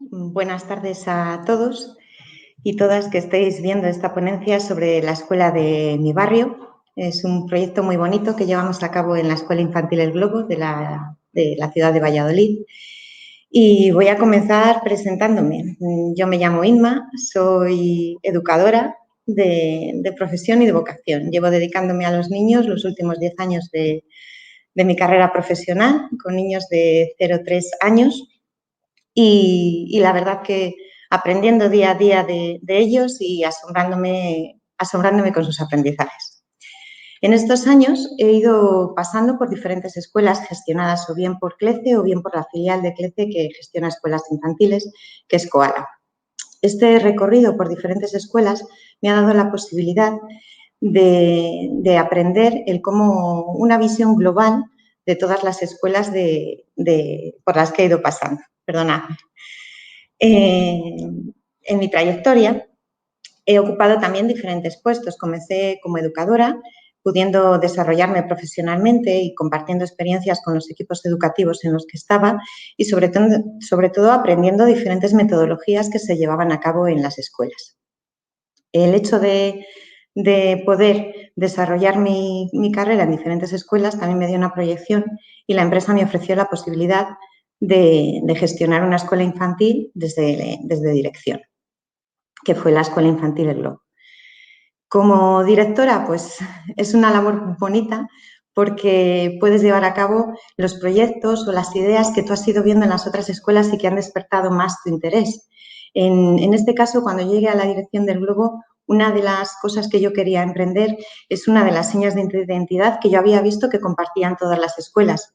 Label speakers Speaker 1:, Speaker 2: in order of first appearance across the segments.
Speaker 1: Buenas tardes a todos y todas que estéis viendo esta ponencia sobre la escuela de mi barrio. Es un proyecto muy bonito que llevamos a cabo en la Escuela Infantil El Globo de la ciudad de Valladolid. Y voy a comenzar presentándome. Yo me llamo Inma, soy educadora de profesión y de vocación. Llevo dedicándome a los niños los últimos 10 años de mi carrera profesional, con niños de 0 a 3 años. Y la verdad que aprendiendo día a día de ellos y asombrándome con sus aprendizajes. En estos años he ido pasando por diferentes escuelas gestionadas o bien por CLECE o bien por la filial de CLECE que gestiona escuelas infantiles, que es Koala. Este recorrido por diferentes escuelas me ha dado la posibilidad de aprender cómo una visión global de todas las escuelas por las que he ido pasando. Perdonadme. En mi trayectoria he ocupado también diferentes puestos. Comencé como educadora, pudiendo desarrollarme profesionalmente y compartiendo experiencias con los equipos educativos en los que estaba y sobre todo aprendiendo diferentes metodologías que se llevaban a cabo en las escuelas. El hecho de poder desarrollar mi carrera en diferentes escuelas también me dio una proyección y la empresa me ofreció la posibilidad de gestionar una escuela infantil desde dirección, que fue la Escuela Infantil El Globo. Como directora, pues es una labor bonita porque puedes llevar a cabo los proyectos o las ideas que tú has ido viendo en las otras escuelas y que han despertado más tu interés. En este caso, cuando llegué a la dirección del Globo, una de las cosas que yo quería emprender es una de las señas de identidad que yo había visto que compartían todas las escuelas,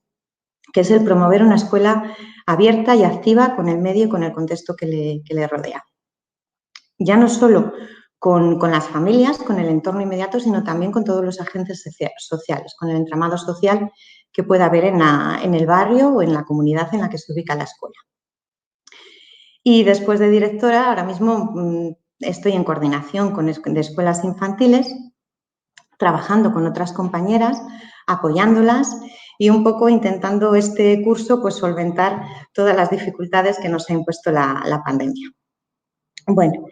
Speaker 1: que es el promover una escuela abierta y activa con el medio y con el contexto que le rodea. Ya no solo con las familias, con el entorno inmediato, sino también con todos los agentes sociales, con el entramado social que pueda haber en el barrio o en la comunidad en la que se ubica la escuela. Y después de directora, ahora mismo estoy en coordinación de escuelas infantiles, trabajando con otras compañeras, apoyándolas y un poco intentando este curso pues solventar todas las dificultades que nos ha impuesto la pandemia. Bueno,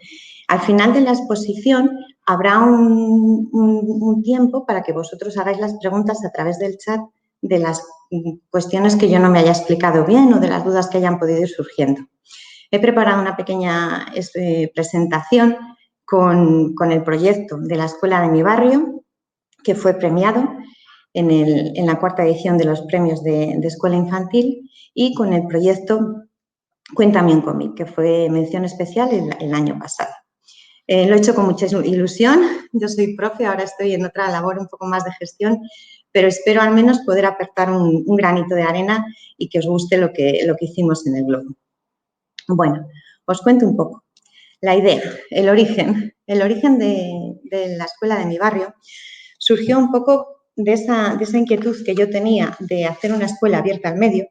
Speaker 1: al final de la exposición habrá un tiempo para que vosotros hagáis las preguntas a través del chat de las cuestiones que yo no me haya explicado bien o de las dudas que hayan podido ir surgiendo. He preparado una pequeña presentación con el proyecto de la escuela de mi barrio, que fue premiado en la 4ª edición de los premios de escuela infantil, y con el proyecto Cuéntame un cómic, que fue mención especial el año pasado. Lo he hecho con mucha ilusión. Yo soy profe, ahora estoy en otra labor un poco más de gestión, pero espero al menos poder aportar un granito de arena y que os guste lo que hicimos en el Globo. Bueno, os cuento un poco. La idea, el origen de la escuela de mi barrio surgió un poco de esa inquietud que yo tenía de hacer una escuela abierta al medio.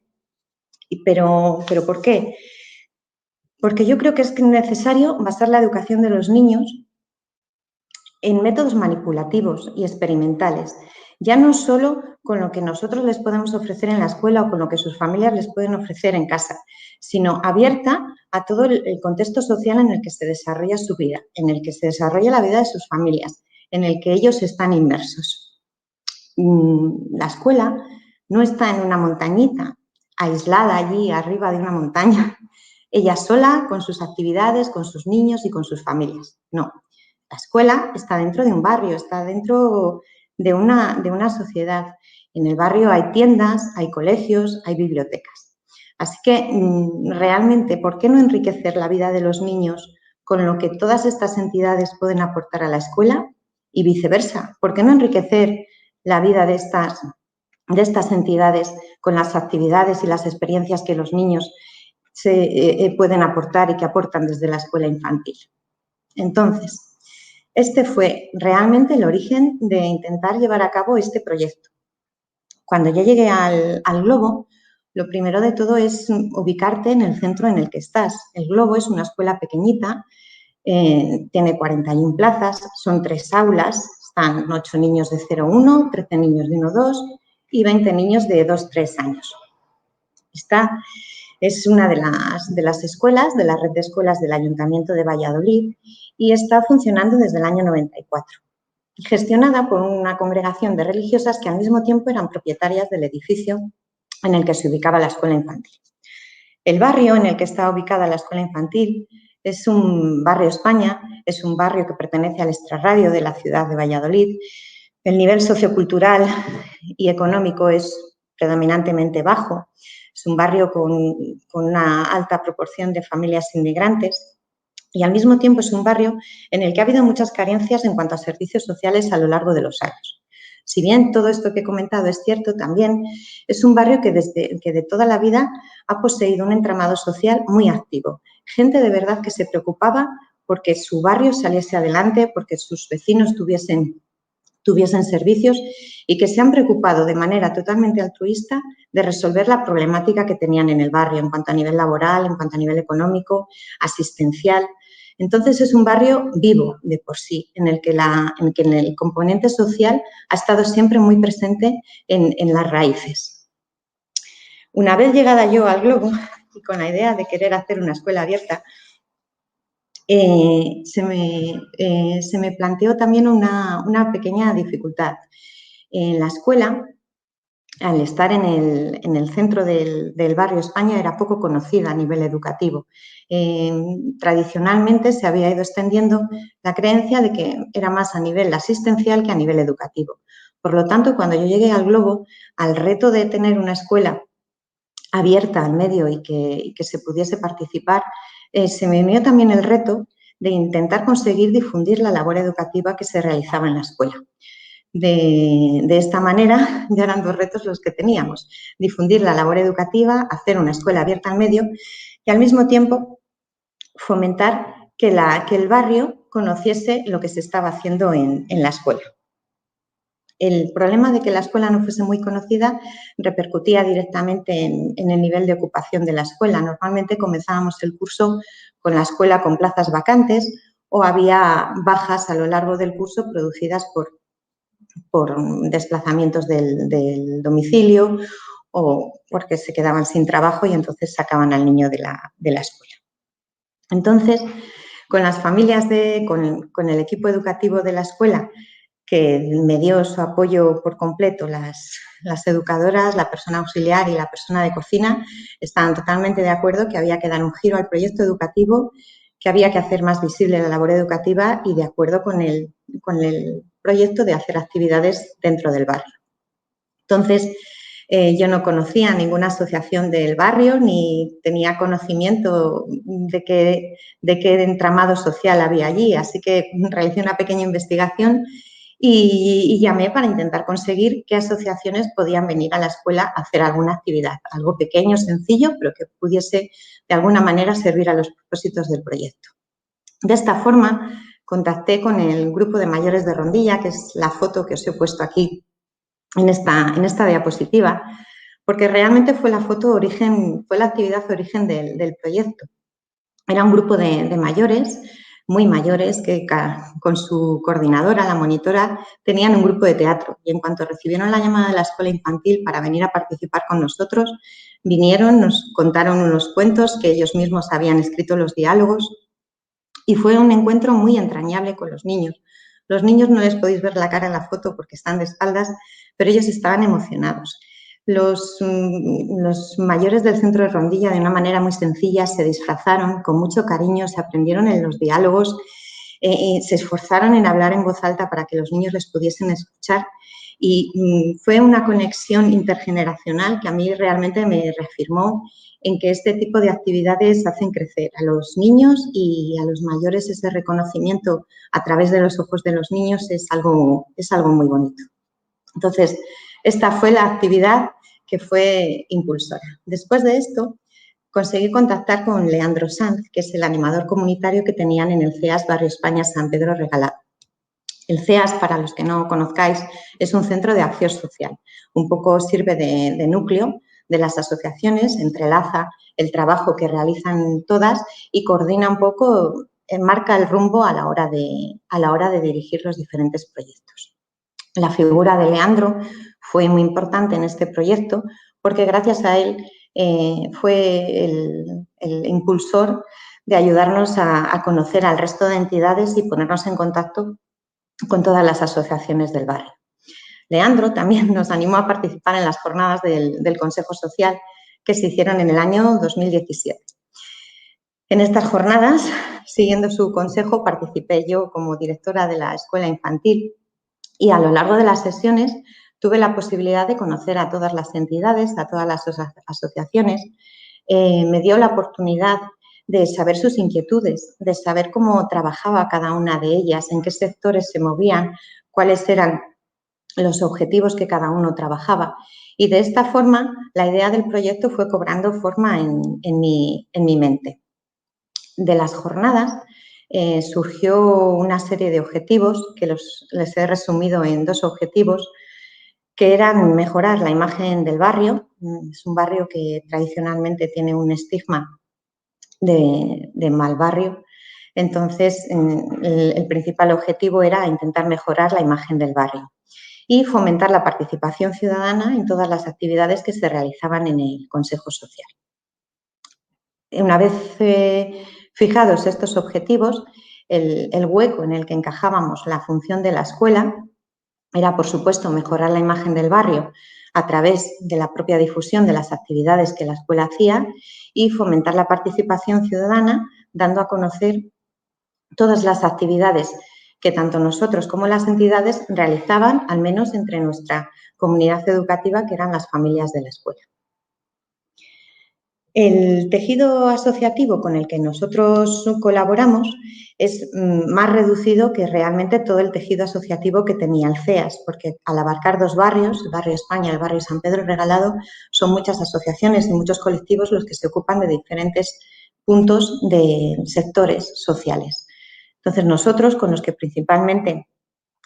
Speaker 1: ¿Pero por qué? Porque yo creo que es necesario basar la educación de los niños en métodos manipulativos y experimentales, ya no solo con lo que nosotros les podemos ofrecer en la escuela o con lo que sus familias les pueden ofrecer en casa, sino abierta a todo el contexto social en el que se desarrolla su vida, en el que se desarrolla la vida de sus familias, en el que ellos están inmersos. La escuela no está en una montañita, aislada allí arriba de una montaña, ella sola, con sus actividades, con sus niños y con sus familias. No, la escuela está dentro de un barrio, está dentro de una sociedad. En el barrio hay tiendas, hay colegios, hay bibliotecas. Así que, realmente, ¿por qué no enriquecer la vida de los niños con lo que todas estas entidades pueden aportar a la escuela? Y viceversa, ¿por qué no enriquecer la vida de estas entidades con las actividades y las experiencias que los niños pueden aportar y que aportan desde la escuela infantil? Entonces, este fue realmente el origen de intentar llevar a cabo este proyecto. Cuando yo llegué al Globo, lo primero de todo es ubicarte en el centro en el que estás. El Globo es una escuela pequeñita, tiene 41 plazas, son 3 aulas, están 8 niños de 0 a 1, 13 niños de 1 a 2 y 20 niños de 2 a 3 años. Está Es una de las escuelas, de la red de escuelas del Ayuntamiento de Valladolid y está funcionando desde el año 94, gestionada por una congregación de religiosas que al mismo tiempo eran propietarias del edificio en el que se ubicaba la escuela infantil. El barrio en el que está ubicada la escuela infantil es un barrio España, es un barrio que pertenece al extrarradio de la ciudad de Valladolid. El nivel sociocultural y económico es predominantemente bajo. Es un barrio con una alta proporción de familias inmigrantes y al mismo tiempo es un barrio en el que ha habido muchas carencias en cuanto a servicios sociales a lo largo de los años. Si bien todo esto que he comentado es cierto, también es un barrio que de toda la vida ha poseído un entramado social muy activo. Gente de verdad que se preocupaba porque su barrio saliese adelante, porque sus vecinos tuviesen servicios y que se han preocupado de manera totalmente altruista de resolver la problemática que tenían en el barrio en cuanto a nivel laboral, en cuanto a nivel económico, asistencial. Entonces, es un barrio vivo de por sí, en el que el componente social ha estado siempre muy presente en las raíces. Una vez llegada yo al Globo y con la idea de querer hacer una escuela abierta, se me planteó también una pequeña dificultad. En la escuela, al estar en el centro del barrio España, era poco conocida a nivel educativo. Tradicionalmente se había ido extendiendo la creencia de que era más a nivel asistencial que a nivel educativo. Por lo tanto, cuando yo llegué al Globo, al reto de tener una escuela abierta al medio y que se pudiese participar, se me unió también el reto de intentar conseguir difundir la labor educativa que se realizaba en la escuela. De esta manera, ya eran dos retos los que teníamos: difundir la labor educativa, hacer una escuela abierta al medio y al mismo tiempo fomentar que el barrio conociese lo que se estaba haciendo en la escuela. El problema de que la escuela no fuese muy conocida repercutía directamente en el nivel de ocupación de la escuela. Normalmente comenzábamos el curso con la escuela con plazas vacantes o había bajas a lo largo del curso producidas por desplazamientos del domicilio o porque se quedaban sin trabajo y entonces sacaban al niño de la escuela. Entonces, con las familias, con el equipo educativo de la escuela, que me dio su apoyo por completo, las educadoras, la persona auxiliar y la persona de cocina, estaban totalmente de acuerdo que había que dar un giro al proyecto educativo, que había que hacer más visible la labor educativa y de acuerdo con el proyecto de hacer actividades dentro del barrio. Entonces, yo no conocía ninguna asociación del barrio ni tenía conocimiento de qué entramado social había allí, así que realicé una pequeña investigación y llamé para intentar conseguir qué asociaciones podían venir a la escuela a hacer alguna actividad, algo pequeño, sencillo, pero que pudiese de alguna manera servir a los propósitos del proyecto. De esta forma, contacté con el grupo de mayores de Rondilla, que es la foto que os he puesto aquí en esta diapositiva, porque realmente fue la actividad origen del proyecto. Era un grupo de mayores, muy mayores, que con su coordinadora, la monitora, tenían un grupo de teatro y en cuanto recibieron la llamada de la escuela infantil para venir a participar con nosotros, vinieron, nos contaron unos cuentos que ellos mismos habían escrito los diálogos y fue un encuentro muy entrañable con los niños. Los niños no les podéis ver la cara en la foto porque están de espaldas, pero ellos estaban emocionados. Los mayores del centro de Rondilla, de una manera muy sencilla, se disfrazaron con mucho cariño, se aprendieron en los diálogos, se esforzaron en hablar en voz alta para que los niños les pudiesen escuchar y fue una conexión intergeneracional que a mí realmente me reafirmó en que este tipo de actividades hacen crecer a los niños y a los mayores. Ese reconocimiento a través de los ojos de los niños es algo muy bonito. Entonces, esta fue la actividad que fue impulsora. Después de esto, conseguí contactar con Leandro Sanz, que es el animador comunitario que tenían en el CEAS Barrio España San Pedro Regalado. El CEAS, para los que no conozcáis, es un centro de acción social. Un poco sirve de núcleo de las asociaciones, entrelaza el trabajo que realizan todas y coordina un poco, marca el rumbo a la hora de dirigir los diferentes proyectos. La figura de Leandro fue muy importante en este proyecto porque gracias a él fue el impulsor de ayudarnos a conocer al resto de entidades y ponernos en contacto con todas las asociaciones del barrio. Leandro también nos animó a participar en las jornadas del Consejo Social que se hicieron en el año 2017. En estas jornadas, siguiendo su consejo, participé yo como directora de la escuela infantil y a lo largo de las sesiones tuve la posibilidad de conocer a todas las entidades, a todas las asociaciones. Me dio la oportunidad de saber sus inquietudes, de saber cómo trabajaba cada una de ellas, en qué sectores se movían, cuáles eran los objetivos que cada uno trabajaba. Y de esta forma, la idea del proyecto fue cobrando forma en mi mente. De las jornadas surgió una serie de objetivos que les he resumido en 2 objetivos, que eran mejorar la imagen del barrio. Es un barrio que tradicionalmente tiene un estigma de mal barrio. Entonces, el principal objetivo era intentar mejorar la imagen del barrio y fomentar la participación ciudadana en todas las actividades que se realizaban en el Consejo Social. Una vez fijados estos objetivos, el hueco en el que encajábamos la función de la escuela era, por supuesto, mejorar la imagen del barrio a través de la propia difusión de las actividades que la escuela hacía y fomentar la participación ciudadana, dando a conocer todas las actividades que tanto nosotros como las entidades realizaban, al menos entre nuestra comunidad educativa, que eran las familias de la escuela. El tejido asociativo con el que nosotros colaboramos es más reducido que realmente todo el tejido asociativo que tenía el CEAS, porque al abarcar 2 barrios, el barrio España y el barrio San Pedro Regalado, son muchas asociaciones y muchos colectivos los que se ocupan de diferentes puntos de sectores sociales. Entonces, nosotros, con los que principalmente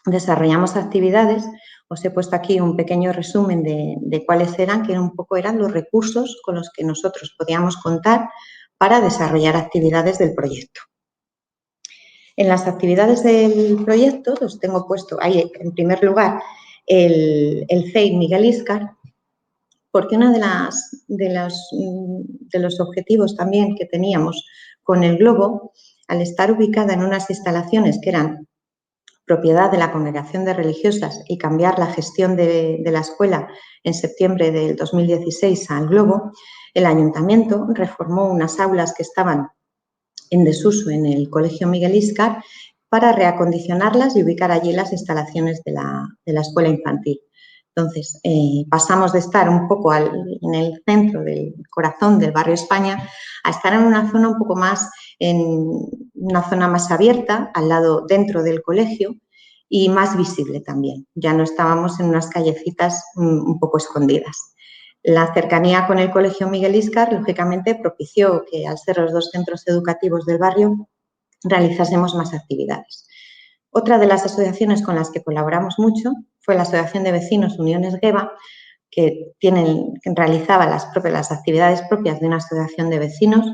Speaker 1: desarrollamos actividades, os he puesto aquí un pequeño resumen de cuáles eran, que un poco eran los recursos con los que nosotros podíamos contar para desarrollar actividades del proyecto. En las actividades del proyecto os tengo puesto ahí, en primer lugar, el CEI Miguel Íscar, porque uno de los objetivos también que teníamos con el Globo, al estar ubicada en unas instalaciones que eran propiedad de la Congregación de Religiosas y cambiar la gestión de la escuela en septiembre del 2016 al Globo, el Ayuntamiento reformó unas aulas que estaban en desuso en el Colegio Miguel Íscar para reacondicionarlas y ubicar allí las instalaciones de la escuela infantil. Entonces, pasamos de estar un poco en el centro del corazón del barrio España a estar en una zona un poco más, en una zona más abierta, al lado, dentro del colegio y más visible también. Ya no estábamos en unas callecitas un poco escondidas. La cercanía con el Colegio Miguel Íscar, lógicamente, propició que, al ser los 2 centros educativos del barrio, realizásemos más actividades. Otra de las asociaciones con las que colaboramos mucho fue la Asociación de Vecinos Uniones Gueva, que realizaba las actividades propias de una asociación de vecinos,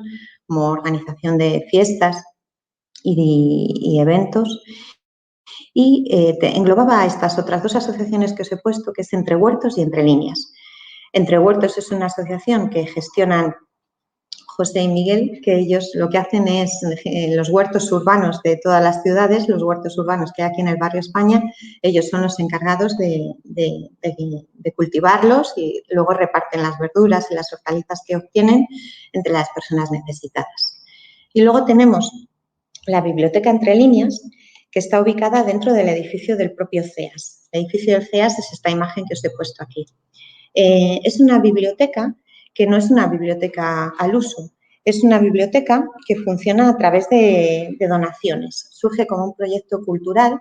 Speaker 1: como organización de fiestas y eventos, y englobaba a estas otras 2 asociaciones que os he puesto, que es Entre Huertos y Entre Líneas. Entre Huertos es una asociación que gestionan José y Miguel, que ellos lo que hacen es los huertos urbanos de todas las ciudades, los huertos urbanos que hay aquí en el barrio España, ellos son los encargados de cultivarlos y luego reparten las verduras y las hortalizas que obtienen entre las personas necesitadas. Y luego tenemos la Biblioteca Entre Líneas, que está ubicada dentro del edificio del propio CEAS. El edificio del CEAS es esta imagen que os he puesto aquí. Es una biblioteca que no es una biblioteca al uso, es una biblioteca que funciona a través de donaciones. Surge como un proyecto cultural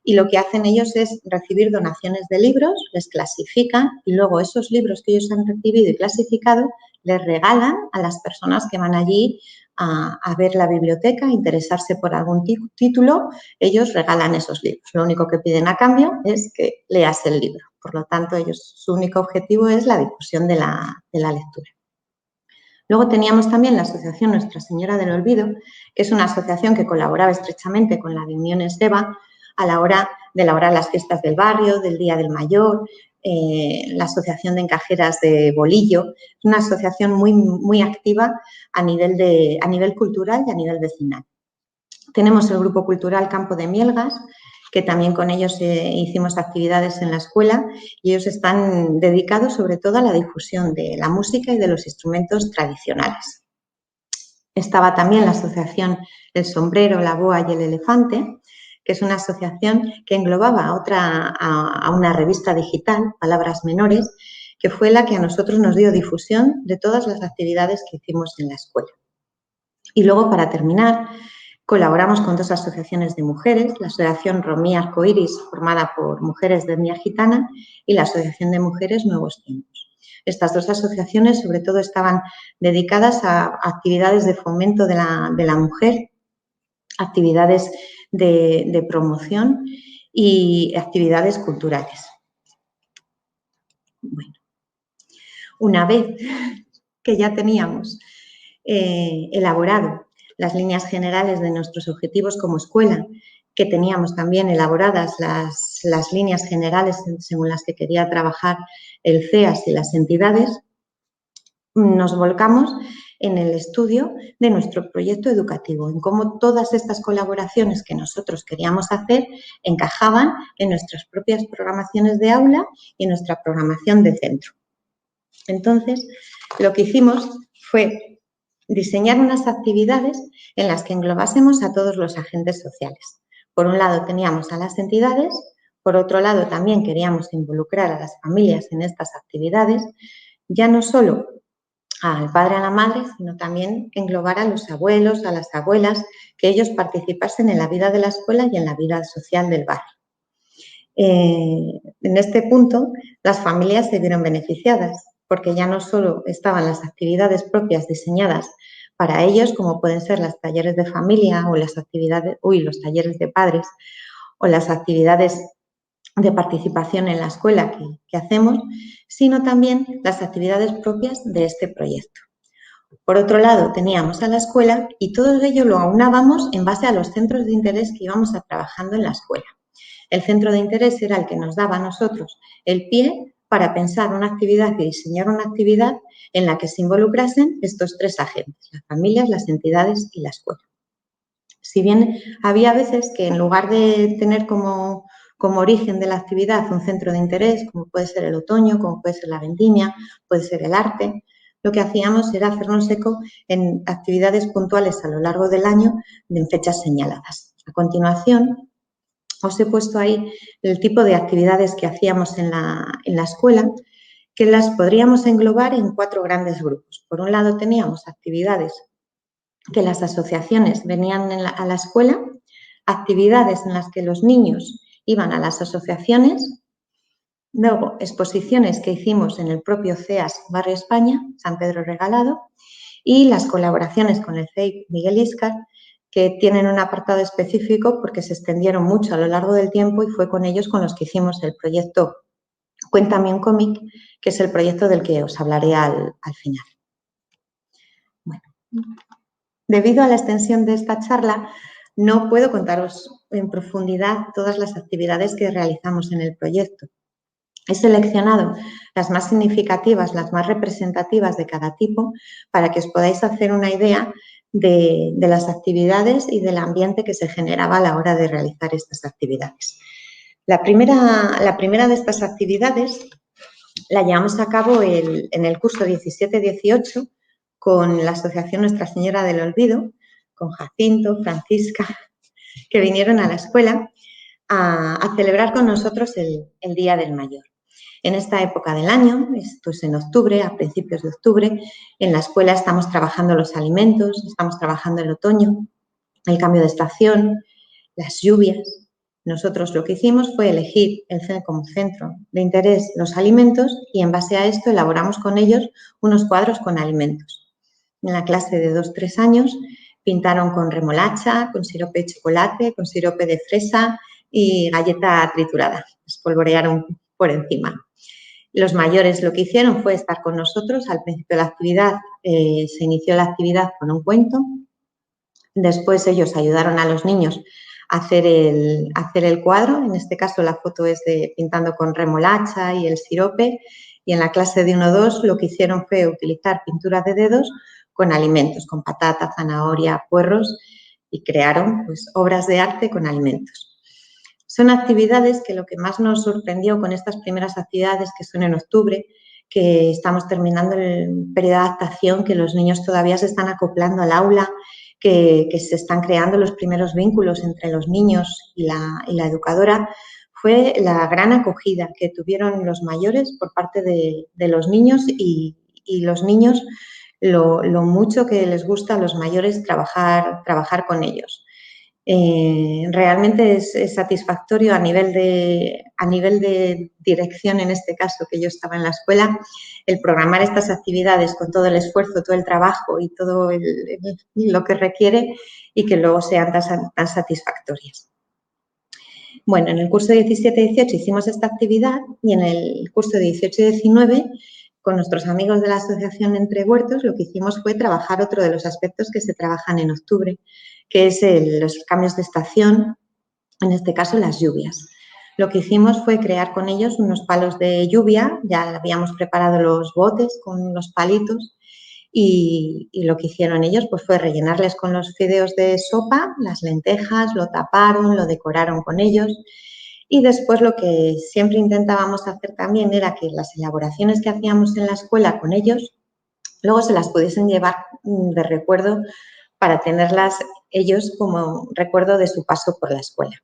Speaker 1: y lo que hacen ellos es recibir donaciones de libros, les clasifican y luego esos libros que ellos han recibido y clasificado les regalan a las personas que van allí a ver la biblioteca, a interesarse por algún título, ellos regalan esos libros. Lo único que piden a cambio es que leas el libro. Por lo tanto, su único objetivo es la difusión de la lectura. Luego teníamos también la asociación Nuestra Señora del Olvido, que es una asociación que colaboraba estrechamente con la de Uniones Gueva a la hora de elaborar las fiestas del barrio, del Día del Mayor, la Asociación de Encajeras de Bolillo. Es una asociación muy activa a nivel cultural y a nivel vecinal. Tenemos el Grupo Cultural Campo de Mielgas, que también con ellos hicimos actividades en la escuela, y ellos están dedicados sobre todo a la difusión de la música y de los instrumentos tradicionales. Estaba también la asociación El Sombrero, la Boa y el Elefante, que es una asociación que englobaba a una revista digital, Palabras Menores, que fue la que a nosotros nos dio difusión de todas las actividades que hicimos en la escuela. Y luego, para terminar, colaboramos con 2 asociaciones de mujeres, la Asociación Romí Arcoiris, formada por mujeres de etnia gitana, y la Asociación de Mujeres Nuevos Tiempos. Estas 2 asociaciones, sobre todo, estaban dedicadas a actividades de fomento de la mujer, actividades de promoción y actividades culturales. Bueno, una vez que ya teníamos elaborado las líneas generales de nuestros objetivos como escuela, que teníamos también elaboradas las líneas generales según las que quería trabajar el CEAS y las entidades, nos volcamos en el estudio de nuestro proyecto educativo, en cómo todas estas colaboraciones que nosotros queríamos hacer encajaban en nuestras propias programaciones de aula y en nuestra programación de centro. Entonces, lo que hicimos fue diseñar unas actividades en las que englobásemos a todos los agentes sociales. Por un lado teníamos a las entidades, por otro lado también queríamos involucrar a las familias en estas actividades, ya no solo al padre, a la madre, sino también englobar a los abuelos, a las abuelas, que ellos participasen en la vida de la escuela y en la vida social del barrio. En este punto, las familias se vieron beneficiadas, porque ya no solo estaban las actividades propias diseñadas para ellos, como pueden ser los talleres de familia o los talleres de padres o las actividades de participación en la escuela que hacemos, sino también las actividades propias de este proyecto. Por otro lado, teníamos a la escuela y todo ello lo aunábamos en base a los centros de interés que íbamos trabajando en la escuela. El centro de interés era el que nos daba a nosotros el pie para pensar una actividad y diseñar una actividad en la que se involucrasen estos 3 agentes, las familias, las entidades y la escuela. Si bien había veces que en lugar de tener como origen de la actividad un centro de interés, como puede ser el otoño, como puede ser la vendimia, puede ser el arte, lo que hacíamos era hacernos eco en actividades puntuales a lo largo del año en fechas señaladas. A continuación, os he puesto ahí el tipo de actividades que hacíamos en la escuela, que las podríamos englobar en 4 grandes grupos. Por un lado, teníamos actividades que las asociaciones venían a la escuela, actividades en las que los niños iban a las asociaciones, luego exposiciones que hicimos en el propio CEAS Barrio España, San Pedro Regalado, y las colaboraciones con el CEIP Miguel Íscar, que tienen un apartado específico porque se extendieron mucho a lo largo del tiempo y fue con ellos con los que hicimos el proyecto Cuéntame un cómic, que es el proyecto del que os hablaré al final. Bueno, debido a la extensión de esta charla, no puedo contaros en profundidad todas las actividades que realizamos en el proyecto. He seleccionado las más significativas, las más representativas de cada tipo, para que os podáis hacer una idea de las actividades y del ambiente que se generaba a la hora de realizar estas actividades. La primera de estas actividades la llevamos a cabo en el curso 17-18 con la Asociación Nuestra Señora del Olvido, con Jacinto, Francisca, que vinieron a la escuela a celebrar con nosotros el Día del Mayor. En esta época del año, esto es en octubre, a principios de octubre, en la escuela estamos trabajando los alimentos, estamos trabajando el otoño, el cambio de estación, las lluvias. Nosotros lo que hicimos fue elegir como centro de interés los alimentos y en base a esto elaboramos con ellos unos cuadros con alimentos. En la clase de 2-3 años pintaron con remolacha, con sirope de chocolate, con sirope de fresa y galleta triturada. Espolvorearon por encima. Los mayores lo que hicieron fue estar con nosotros. Al principio de la actividad se inició la actividad con un cuento. Después ellos ayudaron a los niños hacer el cuadro. En este caso la foto es de pintando con remolacha y el sirope, y en la clase de 1-2 lo que hicieron fue utilizar pintura de dedos con alimentos, con patata, zanahoria, puerros, y crearon pues, obras de arte con alimentos. Son actividades que lo que más nos sorprendió con estas primeras actividades, que son en octubre, que estamos terminando el periodo de adaptación, que los niños todavía se están acoplando al aula, que se están creando los primeros vínculos entre los niños y la educadora, fue la gran acogida que tuvieron los mayores por parte de los niños y los niños lo mucho que les gusta a los mayores trabajar con ellos. Realmente es satisfactorio a nivel de dirección, en este caso, que yo estaba en la escuela, el programar estas actividades con todo el esfuerzo, todo el trabajo y todo lo que requiere, y que luego sean tan satisfactorias. Bueno, en el curso 17-18 hicimos esta actividad, y en el curso 18-19, con nuestros amigos de la Asociación Entre Huertos, lo que hicimos fue trabajar otro de los aspectos que se trabajan en octubre, que es los cambios de estación, en este caso las lluvias. Lo que hicimos fue crear con ellos unos palos de lluvia, ya habíamos preparado los botes con los palitos, y lo que hicieron ellos pues fue rellenarles con los fideos de sopa, las lentejas, lo taparon, lo decoraron con ellos, y después lo que siempre intentábamos hacer también era que las elaboraciones que hacíamos en la escuela con ellos luego se las pudiesen llevar de recuerdo para tenerlas ellos como recuerdo de su paso por la escuela.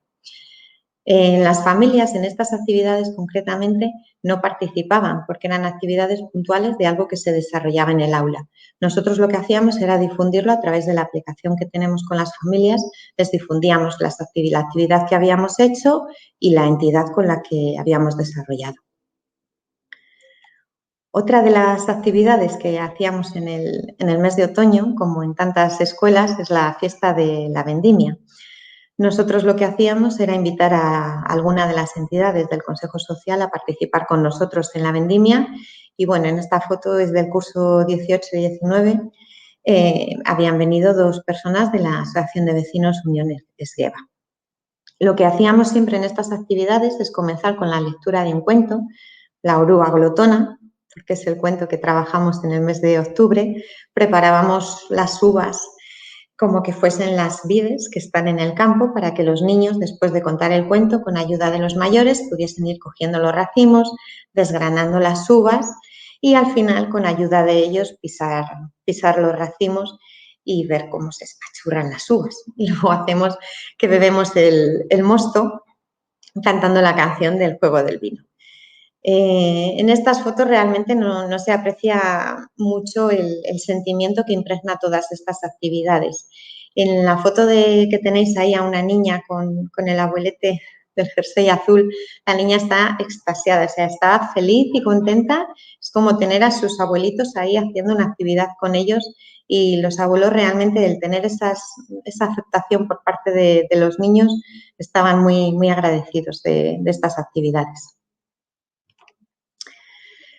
Speaker 1: Las familias en estas actividades concretamente no participaban porque eran actividades puntuales de algo que se desarrollaba en el aula. Nosotros lo que hacíamos era difundirlo a través de la aplicación que tenemos con las familias, les difundíamos la actividad que habíamos hecho y la entidad con la que habíamos desarrollado. Otra de las actividades que hacíamos en el mes de otoño, como en tantas escuelas, es la fiesta de la vendimia. Nosotros lo que hacíamos era invitar a alguna de las entidades del Consejo Social a participar con nosotros en la vendimia, y bueno, en esta foto es del curso 18 y 19, habían venido 2 personas de la Asociación de Vecinos Unión Esgueva. Lo que hacíamos siempre en estas actividades es comenzar con la lectura de un cuento, La oruga glotona, que es el cuento que trabajamos en el mes de octubre. Preparábamos las uvas como que fuesen las vides que están en el campo, para que los niños, después de contar el cuento, con ayuda de los mayores, pudiesen ir cogiendo los racimos, desgranando las uvas, y al final, con ayuda de ellos, pisar los racimos y ver cómo se espachurran las uvas. Y luego hacemos que bebemos el mosto cantando la canción del juego del vino. En estas fotos realmente no se aprecia mucho el sentimiento que impregna todas estas actividades. En la foto que tenéis ahí a una niña con el abuelete del jersey azul, la niña está extasiada, o sea, está feliz y contenta. Es como tener a sus abuelitos ahí haciendo una actividad con ellos, y los abuelos realmente, el tener esa aceptación por parte de los niños, estaban muy, muy agradecidos de estas actividades.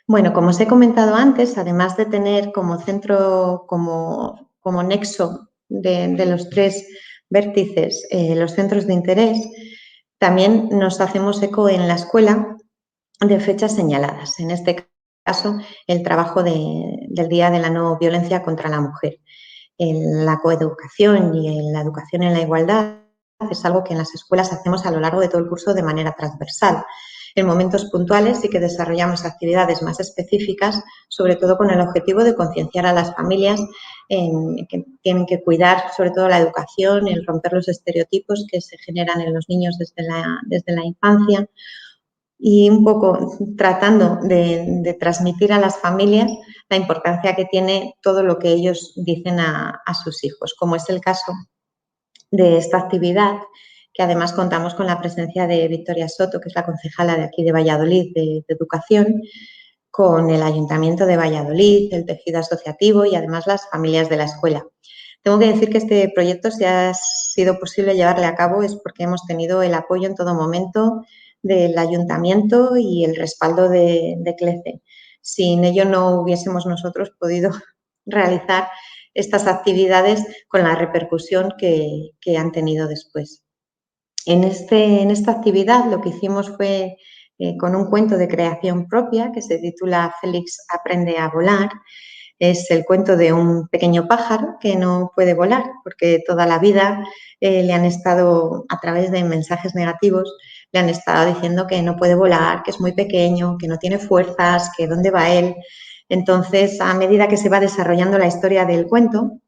Speaker 1: Bueno, como os he comentado antes, además de tener como centro, como nexo de los 3 vértices, los centros de interés, también nos hacemos eco en la escuela de fechas señaladas. En este caso, el trabajo del Día de la No Violencia contra la Mujer. En la coeducación y en la educación en la igualdad es algo que en las escuelas hacemos a lo largo de todo el curso de manera transversal. En momentos puntuales sí que desarrollamos actividades más específicas, sobre todo con el objetivo de concienciar a las familias en que tienen que cuidar sobre todo la educación, el romper los estereotipos que se generan en los niños desde la infancia, y un poco tratando de transmitir a las familias la importancia que tiene todo lo que ellos dicen a sus hijos, como es el caso de esta actividad, que además contamos con la presencia de Victoria Soto, que es la concejala de aquí de Valladolid de Educación, con el Ayuntamiento de Valladolid, el tejido asociativo y además las familias de la escuela. Tengo que decir que este proyecto, si ha sido posible llevarle a cabo, es porque hemos tenido el apoyo en todo momento del Ayuntamiento y el respaldo de CLECE. Sin ello no hubiésemos nosotros podido realizar estas actividades con la repercusión que han tenido después. En esta actividad lo que hicimos fue con un cuento de creación propia que se titula Félix aprende a volar. Es el cuento de un pequeño pájaro que no puede volar porque toda la vida le han estado, a través de mensajes negativos, le han estado diciendo que no puede volar, que es muy pequeño, que no tiene fuerzas, que dónde va él. Entonces, a medida que se va desarrollando la historia del cuento,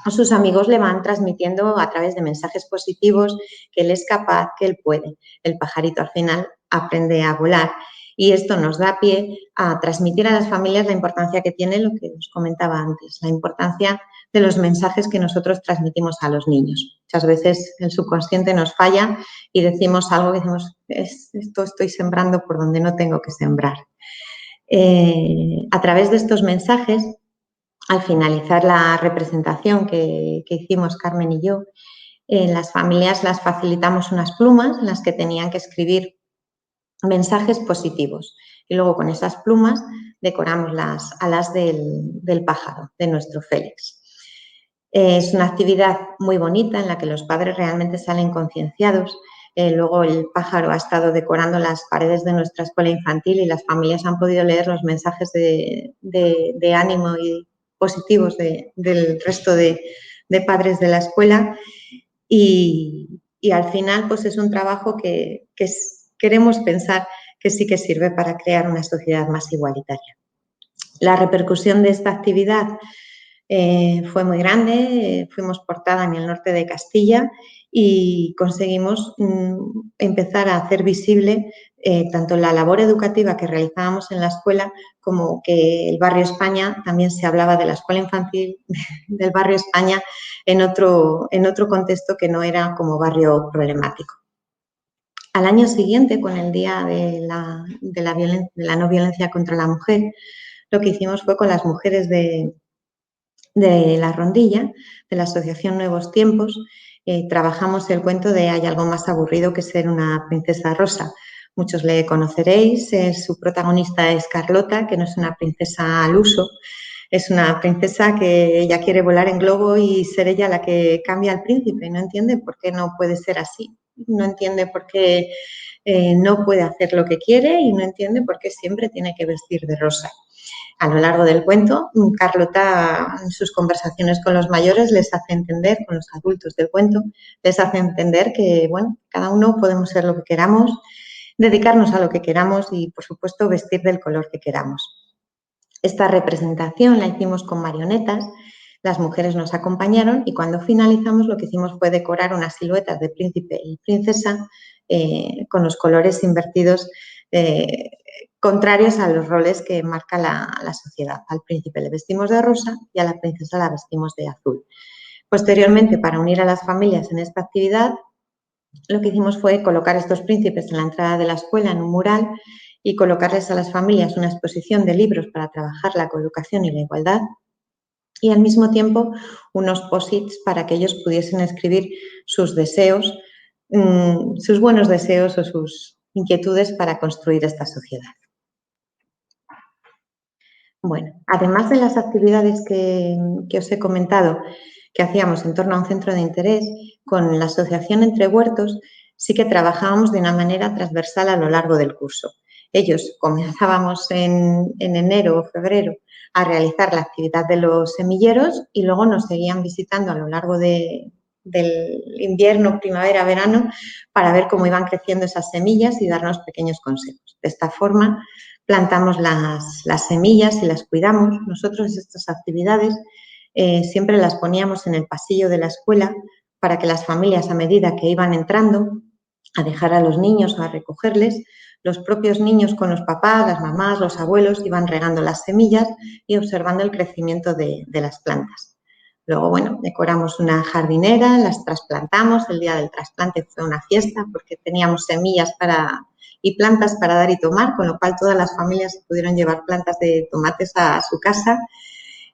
Speaker 1: sus amigos le van transmitiendo a través de mensajes positivos que él es capaz, que él puede. El pajarito al final aprende a volar y esto nos da pie a transmitir a las familias la importancia que tiene lo que os comentaba antes, la importancia de los mensajes que nosotros transmitimos a los niños. Muchas veces el subconsciente nos falla y decimos algo que decimos, esto estoy sembrando por donde no tengo que sembrar. A través de estos mensajes, al finalizar la representación que hicimos Carmen y yo, las familias las facilitamos unas plumas en las que tenían que escribir mensajes positivos y luego con esas plumas decoramos las alas del pájaro, de nuestro Félix. Es una actividad muy bonita en la que los padres realmente salen concienciados. Luego el pájaro ha estado decorando las paredes de nuestra escuela infantil y las familias han podido leer los mensajes de ánimo y positivos del resto de padres de la escuela y al final pues es un trabajo que queremos pensar que sí que sirve para crear una sociedad más igualitaria. La repercusión de esta actividad fue muy grande, fuimos portada en el norte de Castilla y conseguimos empezar a hacer visible tanto la labor educativa que realizábamos en la escuela como que el barrio España, también se hablaba de la escuela infantil del barrio España en otro contexto que no era como barrio problemático. Al año siguiente, con el Día de la No Violencia contra la Mujer, lo que hicimos fue con las mujeres de la Rondilla, de la Asociación Nuevos Tiempos, trabajamos el cuento de Hay algo más aburrido que ser una princesa rosa. Muchos le conoceréis, su protagonista es Carlota, que no es una princesa al uso, es una princesa que ella quiere volar en globo y ser ella la que cambia al príncipe. No entiende por qué no puede ser así, no entiende por qué no puede hacer lo que quiere y no entiende por qué siempre tiene que vestir de rosa. A lo largo del cuento, Carlota, en sus conversaciones con los mayores, les hace entender, con los adultos del cuento, les hace entender que, bueno, cada uno podemos ser lo que queramos, dedicarnos a lo que queramos y, por supuesto, vestir del color que queramos. Esta representación la hicimos con marionetas, las mujeres nos acompañaron y cuando finalizamos lo que hicimos fue decorar unas siluetas de príncipe y princesa con los colores invertidos contrarios a los roles que marca la sociedad. Al príncipe le vestimos de rosa y a la princesa la vestimos de azul. Posteriormente, para unir a las familias en esta actividad, lo que hicimos fue colocar estos príncipes en la entrada de la escuela en un mural y colocarles a las familias una exposición de libros para trabajar la coeducación y la igualdad y al mismo tiempo unos post-its para que ellos pudiesen escribir sus deseos, sus buenos deseos o sus inquietudes para construir esta sociedad. Bueno, además de las actividades que os he comentado que hacíamos en torno a un centro de interés, con la asociación Entre Huertos sí que trabajábamos de una manera transversal a lo largo del curso. Ellos comenzábamos en enero o febrero a realizar la actividad de los semilleros y luego nos seguían visitando a lo largo del invierno, primavera, verano para ver cómo iban creciendo esas semillas y darnos pequeños consejos. De esta forma, plantamos las semillas y las cuidamos. Nosotros estas actividades siempre las poníamos en el pasillo de la escuela para que las familias, a medida que iban entrando a dejar a los niños o a recogerles, los propios niños con los papás, las mamás, los abuelos iban regando las semillas y observando el crecimiento de las plantas. Luego, bueno, decoramos una jardinera, las trasplantamos. El día del trasplante fue una fiesta porque teníamos semillas y plantas para dar y tomar, con lo cual todas las familias pudieron llevar plantas de tomates a su casa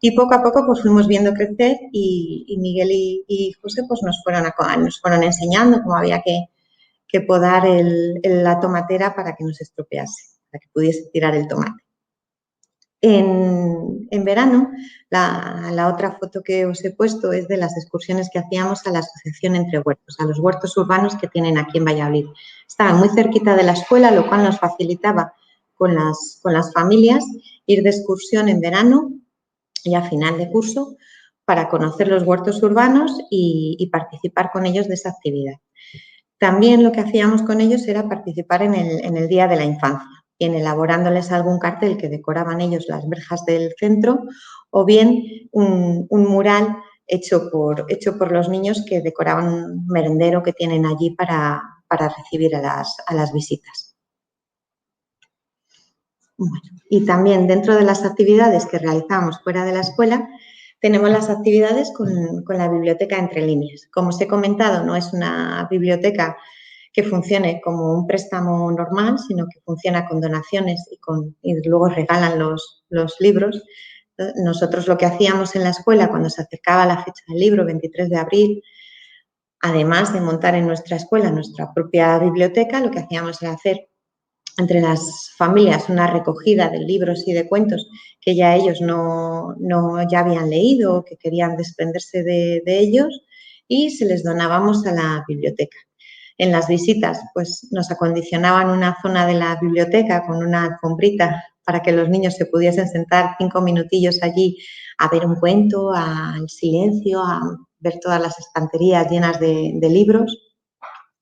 Speaker 1: y poco a poco pues fuimos viendo crecer y Miguel y José pues nos fueron enseñando cómo había que podar la tomatera para que no se estropease, para que pudiese tirar el tomate. En verano, la otra foto que os he puesto es de las excursiones que hacíamos a la Asociación Entre Huertos, a los huertos urbanos que tienen aquí en Valladolid. Estaban muy cerquita de la escuela, lo cual nos facilitaba con las familias ir de excursión en verano y a final de curso para conocer los huertos urbanos y participar con ellos de esa actividad. También lo que hacíamos con ellos era participar en el Día de la Infancia, bien elaborándoles algún cartel que decoraban ellos las verjas del centro o bien un mural hecho por los niños que decoraban un merendero que tienen allí para recibir a las visitas. Bueno, y también dentro de las actividades que realizamos fuera de la escuela, tenemos las actividades con la biblioteca Entre Líneas. Como os he comentado, no es una biblioteca que funcione como un préstamo normal, sino que funciona con donaciones y luego regalan los libros. Nosotros lo que hacíamos en la escuela cuando se acercaba la fecha del libro, 23 de abril, además de montar en nuestra escuela nuestra propia biblioteca, lo que hacíamos era hacer entre las familias una recogida de libros y de cuentos que ya ellos no ya habían leído o que querían desprenderse de ellos y se les donábamos a la biblioteca. En las visitas, pues nos acondicionaban una zona de la biblioteca con una alfombrita para que los niños se pudiesen sentar 5 minutillos allí a ver un cuento, al silencio, a ver todas las estanterías llenas de libros.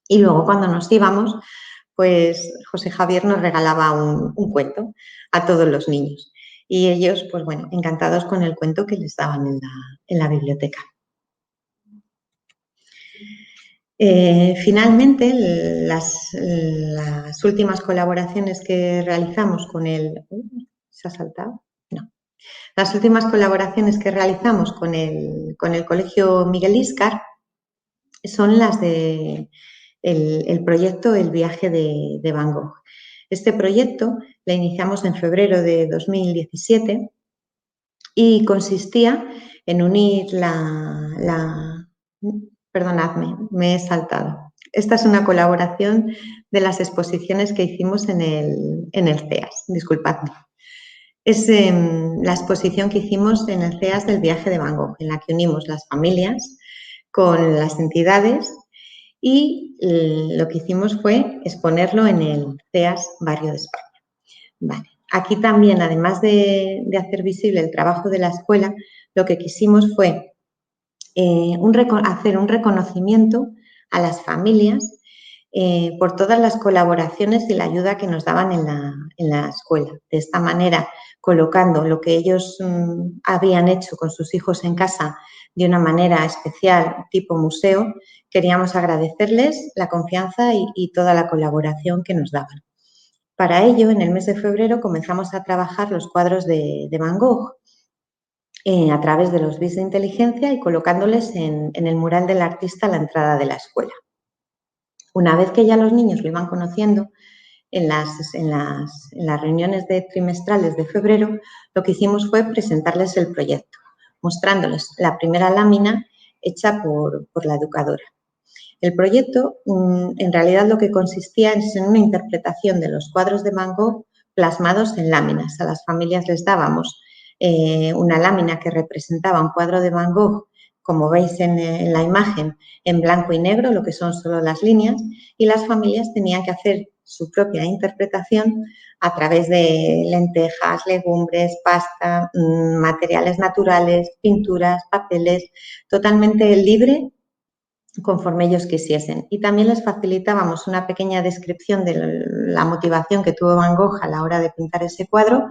Speaker 1: Y luego cuando nos íbamos, pues José Javier nos regalaba un cuento a todos los niños. Y ellos, pues bueno, encantados con el cuento que les daban en la biblioteca. Finalmente, las últimas colaboraciones que realizamos con el... ¿Se ha saltado? No. Las últimas colaboraciones que realizamos con el Colegio Miguel Íscar son las de el proyecto El viaje de Van Gogh. Este proyecto lo iniciamos en febrero de 2017 y consistía en unir Perdonadme, me he saltado. Esta es una colaboración de las exposiciones que hicimos en el CEAS, disculpadme. Es la exposición que hicimos en el CEAS del viaje de Van Gogh, en la que unimos las familias con las entidades y lo que hicimos fue exponerlo en el CEAS Barrio de España. Vale. Aquí también, además de hacer visible el trabajo de la escuela, lo que quisimos fue hacer un reconocimiento a las familias por todas las colaboraciones y la ayuda que nos daban en la escuela. De esta manera, colocando lo que ellos habían hecho con sus hijos en casa de una manera especial, tipo museo, queríamos agradecerles la confianza y toda la colaboración que nos daban. Para ello, en el mes de febrero comenzamos a trabajar los cuadros de Van Gogh a través de los bits de inteligencia y colocándoles en el mural del artista a la entrada de la escuela. Una vez que ya los niños lo iban conociendo, en las reuniones trimestrales de febrero, lo que hicimos fue presentarles el proyecto, mostrándoles la primera lámina hecha por la educadora. El proyecto, en realidad, lo que consistía es en una interpretación de los cuadros de Van Gogh plasmados en láminas. A las familias les dábamos una lámina que representaba un cuadro de Van Gogh, como veis en la imagen, en blanco y negro, lo que son solo las líneas, y las familias tenían que hacer su propia interpretación a través de lentejas, legumbres, pasta, materiales naturales, pinturas, papeles, totalmente libre conforme ellos quisiesen. Y también les facilitábamos una pequeña descripción de la motivación que tuvo Van Gogh a la hora de pintar ese cuadro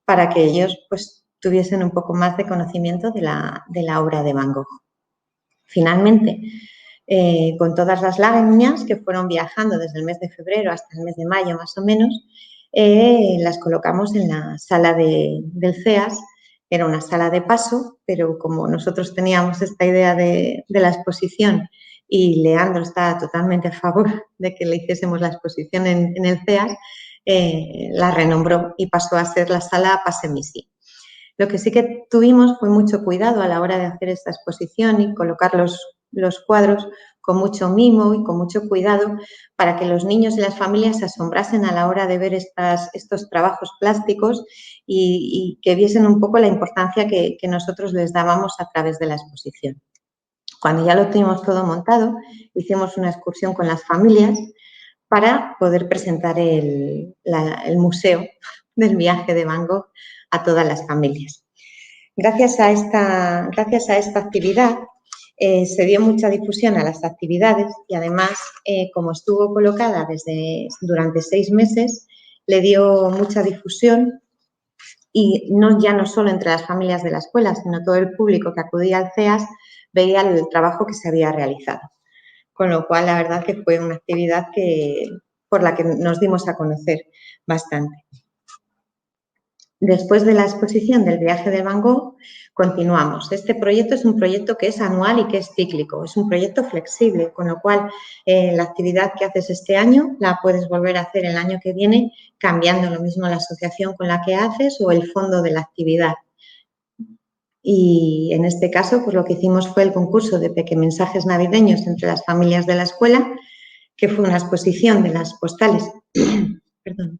Speaker 1: para que ellos pues tuviesen un poco más de conocimiento de la obra de Van Gogh. Finalmente, con todas las láminas que fueron viajando desde el mes de febrero hasta el mes de mayo más o menos, las colocamos en la sala del CEAS. Era una sala de paso, pero como nosotros teníamos esta idea de la exposición y Leandro estaba totalmente a favor de que le hiciésemos la exposición en el CEAS, la renombró y pasó a ser la sala Passemisi. Lo que sí que tuvimos fue mucho cuidado a la hora de hacer esta exposición y colocar los cuadros, con mucho mimo y con mucho cuidado para que los niños y las familias se asombrasen a la hora de ver estos trabajos plásticos y que viesen un poco la importancia que nosotros les dábamos a través de la exposición. Cuando ya lo tuvimos todo montado, hicimos una excursión con las familias para poder presentar el museo del viaje de Van Gogh a todas las familias. Gracias a esta actividad se dio mucha difusión a las actividades y además, como estuvo colocada durante 6 meses, le dio mucha difusión y ya no solo entre las familias de la escuela, sino todo el público que acudía al CEAS veía el trabajo que se había realizado. Con lo cual, la verdad que fue una actividad por la que nos dimos a conocer bastante. Después de la exposición del viaje de Van Gogh, continuamos. Este proyecto es un proyecto que es anual y que es cíclico, es un proyecto flexible, con lo cual la actividad que haces este año la puedes volver a hacer el año que viene, cambiando lo mismo la asociación con la que haces o el fondo de la actividad. Y en este caso, pues lo que hicimos fue el concurso de pequemensajes navideños entre las familias de la escuela, que fue una exposición de las postales, perdón,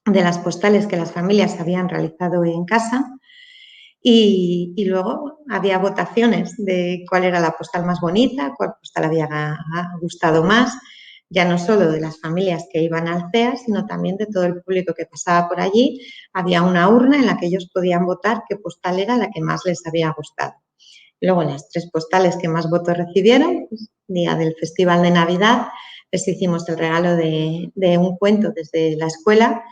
Speaker 1: de las postales que las familias habían realizado en casa y luego había votaciones de cuál era la postal más bonita, cuál postal había gustado más, ya no solo de las familias que iban al CEA, sino también de todo el público que pasaba por allí. Había una urna en la que ellos podían votar qué postal era la que más les había gustado. Luego, las 3 postales que más votos recibieron, pues, día del Festival de Navidad, les hicimos el regalo de un cuento desde la escuela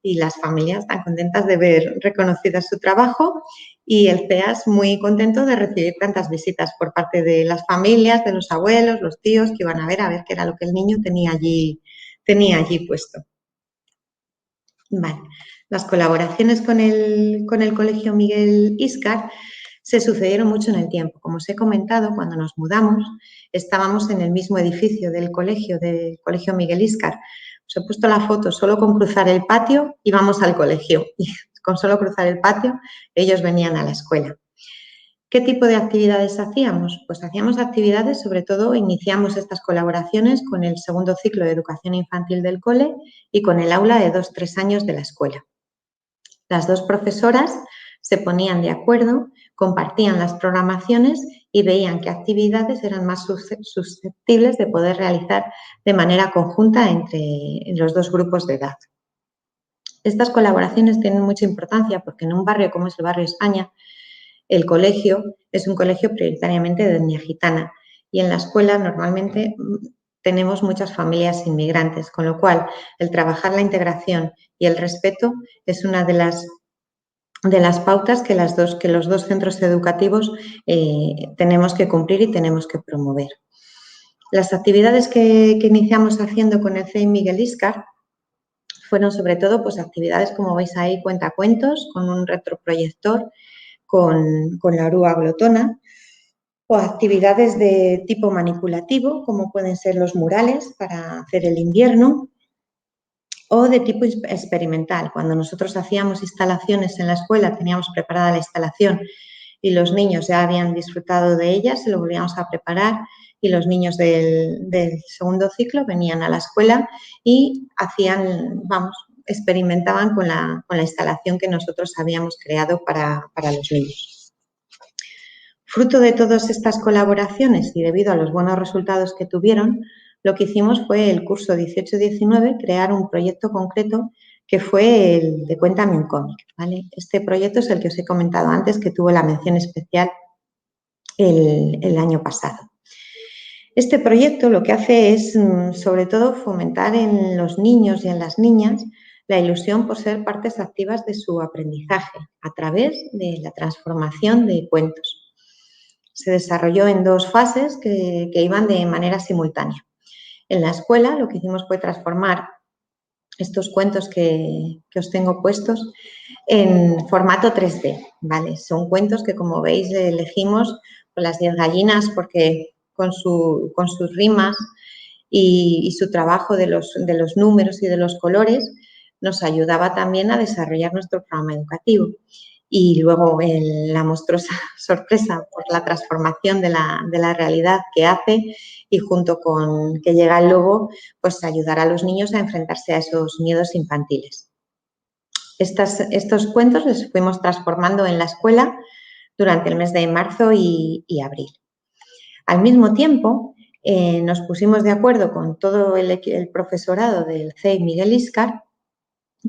Speaker 1: y las familias están contentas de ver reconocido su trabajo y el CEAS muy contento de recibir tantas visitas por parte de las familias, de los abuelos, los tíos, que iban a ver qué era lo que el niño tenía allí puesto. Vale. Las colaboraciones con el Colegio Miguel Íscar se sucedieron mucho en el tiempo. Como os he comentado, cuando nos mudamos, estábamos en el mismo edificio del Colegio Miguel Íscar. Os he puesto la foto, solo con cruzar el patio íbamos al colegio y con solo cruzar el patio ellos venían a la escuela. ¿Qué tipo de actividades hacíamos? Pues hacíamos actividades, sobre todo iniciamos estas colaboraciones con el segundo ciclo de educación infantil del cole y con el aula de 2-3 años de la escuela. Las 2 profesoras se ponían de acuerdo, compartían las programaciones y veían qué actividades eran más susceptibles de poder realizar de manera conjunta entre los 2 grupos de edad. Estas colaboraciones tienen mucha importancia porque en un barrio como es el barrio España, el colegio es un colegio prioritariamente de etnia gitana y en la escuela normalmente tenemos muchas familias inmigrantes, con lo cual el trabajar la integración y el respeto es una de las pautas que los 2 centros educativos tenemos que cumplir y tenemos que promover. Las actividades que iniciamos haciendo con el CEI Miguel Íscar fueron sobre todo pues actividades, como veis ahí, cuentacuentos, con un retroproyector, con la oruga glotona, o actividades de tipo manipulativo, como pueden ser los murales para hacer el invierno, o de tipo experimental. Cuando nosotros hacíamos instalaciones en la escuela, teníamos preparada la instalación y los niños ya habían disfrutado de ella, se lo volvíamos a preparar y los niños del segundo ciclo venían a la escuela y experimentaban con la instalación que nosotros habíamos creado para los niños. Fruto de todas estas colaboraciones y debido a los buenos resultados que tuvieron, lo que hicimos fue el curso 18-19 crear un proyecto concreto que fue el de Cuéntame un cómic, ¿vale? Este proyecto es el que os he comentado antes, que tuvo la mención especial el año pasado. Este proyecto lo que hace es, sobre todo, fomentar en los niños y en las niñas la ilusión por ser partes activas de su aprendizaje a través de la transformación de cuentos. Se desarrolló en 2 fases que iban de manera simultánea. En la escuela lo que hicimos fue transformar estos cuentos que os tengo puestos en formato 3D, ¿vale? Son cuentos que, como veis, elegimos con las 10 gallinas porque con sus rimas y su trabajo de los números y de los colores nos ayudaba también a desarrollar nuestro programa educativo. Y luego la monstruosa sorpresa por la transformación de la realidad que hace y junto con Que llega el lobo, pues ayudar a los niños a enfrentarse a esos miedos infantiles. Estos cuentos los fuimos transformando en la escuela durante el mes de marzo y abril. Al mismo tiempo, nos pusimos de acuerdo con todo el profesorado del CEI Miguel Íscar,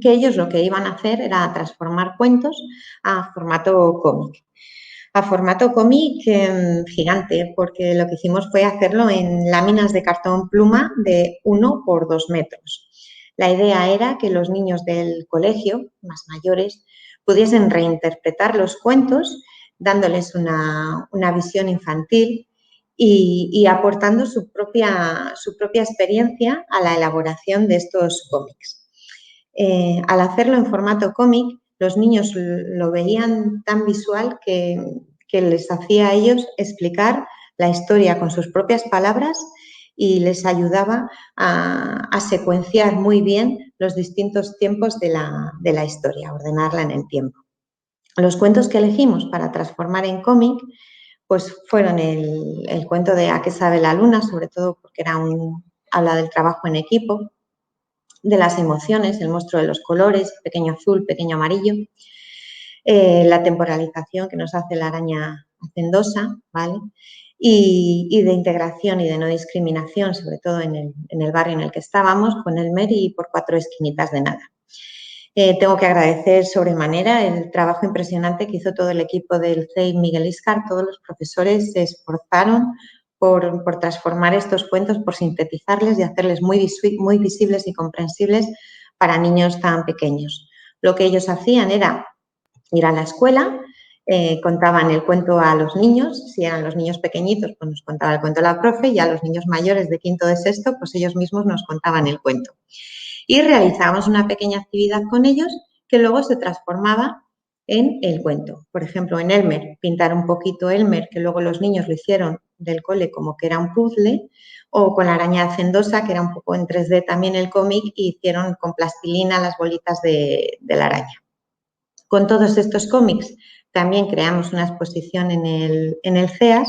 Speaker 1: que ellos lo que iban a hacer era transformar cuentos a formato cómic. A formato cómic gigante, porque lo que hicimos fue hacerlo en láminas de cartón pluma de 1 por 2 metros. La idea era que los niños del colegio, más mayores, pudiesen reinterpretar los cuentos, dándoles una visión infantil y aportando su propia experiencia a la elaboración de estos cómics. Al hacerlo en formato cómic, los niños lo veían tan visual que les hacía a ellos explicar la historia con sus propias palabras y les ayudaba a secuenciar muy bien los distintos tiempos de la historia, ordenarla en el tiempo. Los cuentos que elegimos para transformar en cómic pues fueron el cuento de A qué sabe la luna, sobre todo porque habla del trabajo en equipo, de las emociones, el monstruo de los colores, pequeño azul, pequeño amarillo, la temporalización que nos hace la araña hacendosa, ¿vale? Y de integración y de no discriminación, sobre todo en el barrio en el que estábamos, con el MER y por 4 esquinitas de nada. Tengo que agradecer sobremanera el trabajo impresionante que hizo todo el equipo del CEI Miguel Íscar. Todos los profesores se esforzaron por transformar estos cuentos, por sintetizarles y hacerles muy visibles y comprensibles para niños tan pequeños. Lo que ellos hacían era ir a la escuela, contaban el cuento a los niños, si eran los niños pequeñitos, pues nos contaba el cuento la profe, y a los niños mayores de quinto de sexto, pues ellos mismos nos contaban el cuento. Y realizábamos una pequeña actividad con ellos que luego se transformaba en el cuento. Por ejemplo, en Elmer, pintar un poquito Elmer, que luego los niños lo hicieron del cole como que era un puzzle, o con la araña hacendosa, que era un poco en 3D también el cómic, y hicieron con plastilina las bolitas de la araña. Con todos estos cómics también creamos una exposición en el CEAS.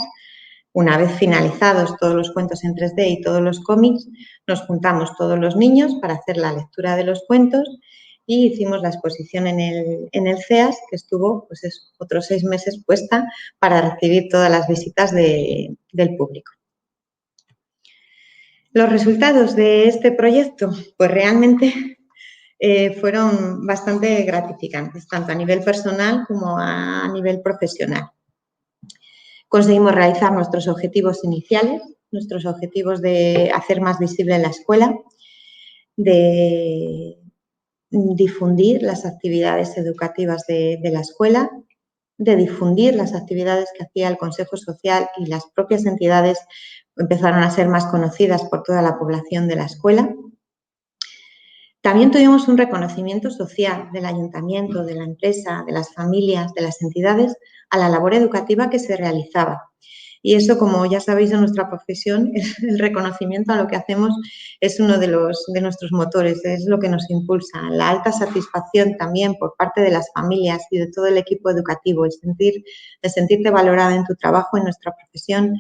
Speaker 1: Una vez finalizados todos los cuentos en 3D y todos los cómics, nos juntamos todos los niños para hacer la lectura de los cuentos y hicimos la exposición en el CEAS, que estuvo pues otros 6 meses puesta para recibir todas las visitas del público. Los resultados de este proyecto, pues realmente fueron bastante gratificantes, tanto a nivel personal como a nivel profesional. Conseguimos realizar nuestros objetivos iniciales, nuestros objetivos de hacer más visible la escuela, de difundir las actividades educativas de la escuela, de difundir las actividades que hacía el Consejo Social y las propias entidades empezaron a ser más conocidas por toda la población de la escuela. También tuvimos un reconocimiento social del ayuntamiento, de la empresa, de las familias, de las entidades a la labor educativa que se realizaba. Y eso, como ya sabéis en nuestra profesión, el reconocimiento a lo que hacemos es uno de nuestros motores, es lo que nos impulsa. La alta satisfacción también por parte de las familias y de todo el equipo educativo, el sentirte valorada en tu trabajo, en nuestra profesión,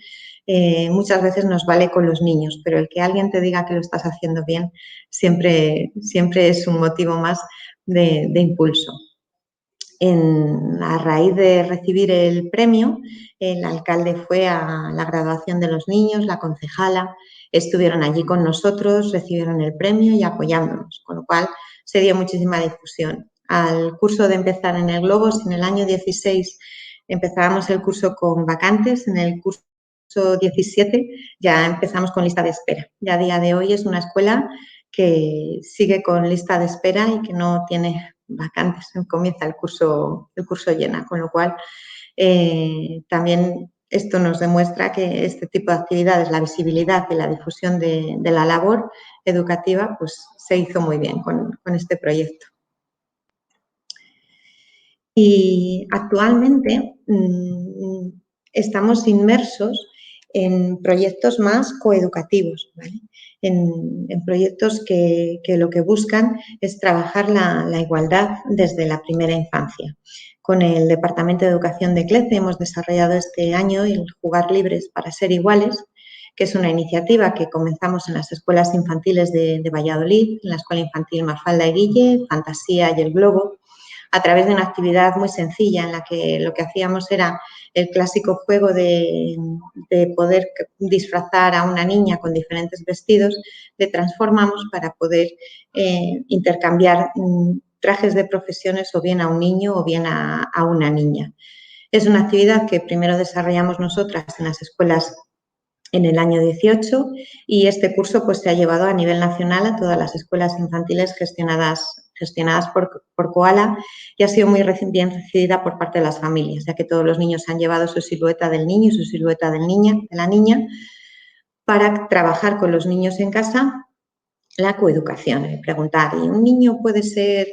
Speaker 1: muchas veces nos vale con los niños, pero el que alguien te diga que lo estás haciendo bien siempre es un motivo más de impulso. A raíz de recibir el premio, el alcalde fue a la graduación de los niños, la concejala, estuvieron allí con nosotros, recibieron el premio y apoyándonos, con lo cual se dio muchísima difusión. Al curso de empezar en el Globos, en el año 16 empezábamos el curso con vacantes, en el curso 17 ya empezamos con lista de espera. Ya a día de hoy es una escuela que sigue con lista de espera y que no tiene vacantes, comienza el curso llena, con lo cual también esto nos demuestra que este tipo de actividades, la visibilidad y la difusión de la labor educativa, pues se hizo muy bien con este proyecto. Y actualmente estamos inmersos en proyectos más coeducativos, ¿vale? En proyectos que lo que buscan es trabajar la igualdad desde la primera infancia. Con el Departamento de Educación de CLECE hemos desarrollado este año el Jugar Libres para Ser Iguales, que es una iniciativa que comenzamos en las escuelas infantiles de Valladolid, en la Escuela Infantil Mafalda y Guille, Fantasía y El Globo, a través de una actividad muy sencilla en la que lo que hacíamos era el clásico juego de poder disfrazar a una niña con diferentes vestidos, le transformamos para poder intercambiar trajes de profesiones o bien a un niño o bien a una niña. Es una actividad que primero desarrollamos nosotras en las escuelas en el año 18 y este curso pues se ha llevado a nivel nacional a todas las escuelas infantiles gestionadas por Koala y ha sido muy bien recibida por parte de las familias, ya que todos los niños han llevado su silueta del niño y su silueta de la niña para trabajar con los niños en casa la coeducación, preguntar, ¿y un niño puede ser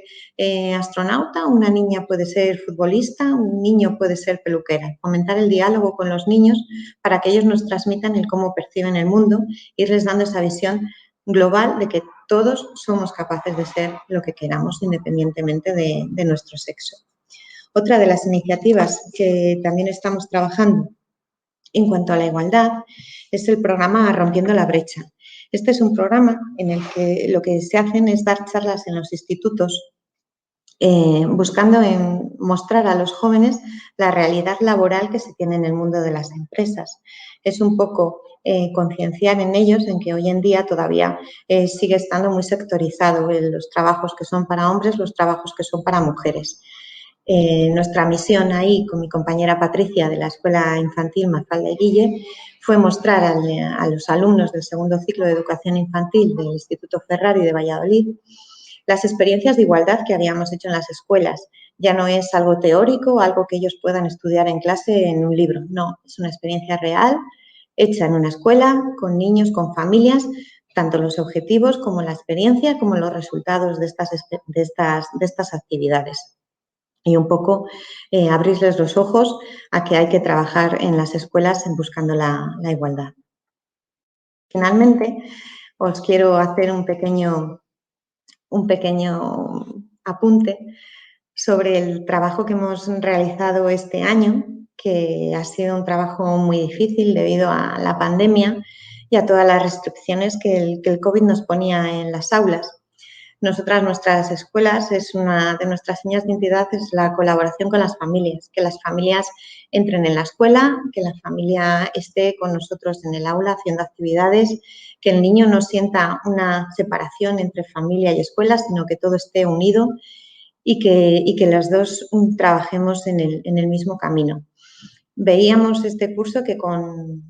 Speaker 1: astronauta? ¿Una niña puede ser futbolista? ¿Un niño puede ser peluquera? Fomentar el diálogo con los niños para que ellos nos transmitan el cómo perciben el mundo, irles dando esa visión global de que todos somos capaces de ser lo que queramos independientemente de nuestro sexo. Otra de las iniciativas que también estamos trabajando en cuanto a la igualdad es el programa Rompiendo la Brecha. Este es un programa en el que lo que se hacen es dar charlas en los institutos buscando mostrar a los jóvenes la realidad laboral que se tiene en el mundo de las empresas. Es un poco concienciar en ellos en que hoy en día todavía sigue estando muy sectorizado los trabajos que son para hombres, los trabajos que son para mujeres. Nuestra misión ahí con mi compañera Patricia de la Escuela Infantil Mafalda y Guille fue mostrar a los alumnos del segundo ciclo de Educación Infantil del Instituto Ferrari de Valladolid las experiencias de igualdad que habíamos hecho en las escuelas. Ya no es algo teórico, algo que ellos puedan estudiar en clase en un libro. No, es una experiencia real, hecha en una escuela, con niños, con familias, tanto los objetivos como la experiencia, como los resultados de estas actividades. Y un poco abrirles los ojos a que hay que trabajar en las escuelas buscando la igualdad. Finalmente, os quiero hacer un pequeño apunte sobre el trabajo que hemos realizado este año, que ha sido un trabajo muy difícil debido a la pandemia y a todas las restricciones que el COVID nos ponía en las aulas. Nuestras escuelas, es una de nuestras señas de identidad, es la colaboración con las familias, que las familias entren en la escuela, que la familia esté con nosotros en el aula haciendo actividades, que el niño no sienta una separación entre familia y escuela, sino que todo esté unido y que las dos trabajemos en el mismo camino. Veíamos este curso que con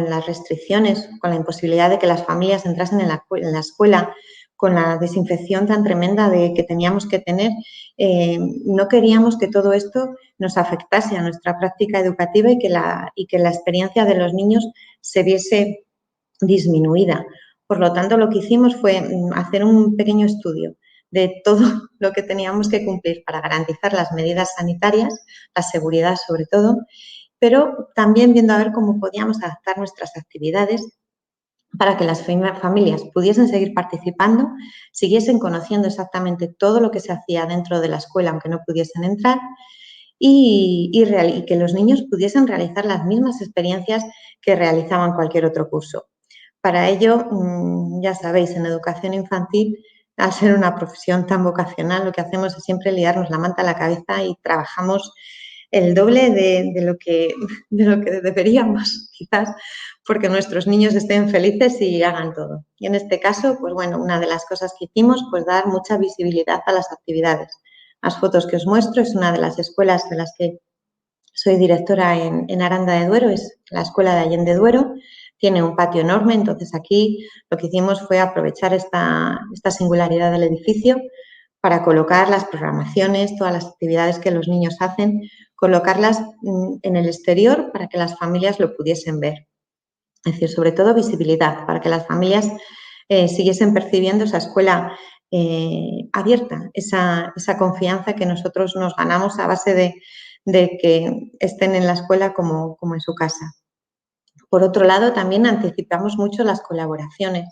Speaker 1: las restricciones, con la imposibilidad de que las familias entrasen en la escuela, con la desinfección tan tremenda que teníamos que tener, no queríamos que todo esto nos afectase a nuestra práctica educativa y que la experiencia de los niños se viese disminuida. Por lo tanto, lo que hicimos fue hacer un pequeño estudio de todo lo que teníamos que cumplir para garantizar las medidas sanitarias, la seguridad sobre todo, pero también viendo a ver cómo podíamos adaptar nuestras actividades para que las familias pudiesen seguir participando, siguiesen conociendo exactamente todo lo que se hacía dentro de la escuela, aunque no pudiesen entrar, y que los niños pudiesen realizar las mismas experiencias que realizaban cualquier otro curso. Para ello, ya sabéis, en educación infantil, al ser una profesión tan vocacional, lo que hacemos es siempre liarnos la manta a la cabeza y trabajamos el doble de lo que deberíamos, quizás, porque nuestros niños estén felices y hagan todo. Y en este caso, pues bueno, una de las cosas que hicimos, pues dar mucha visibilidad a las actividades. Las fotos que os muestro es una de las escuelas de las que soy directora en Aranda de Duero, es la escuela de Allende Duero, tiene un patio enorme, entonces aquí lo que hicimos fue aprovechar esta singularidad del edificio para colocar las programaciones, todas las actividades que los niños hacen, colocarlas en el exterior para que las familias lo pudiesen ver. Es decir, sobre todo visibilidad, para que las familias siguiesen percibiendo esa escuela abierta, esa confianza que nosotros nos ganamos a base de que estén en la escuela como en su casa. Por otro lado, también anticipamos mucho las colaboraciones.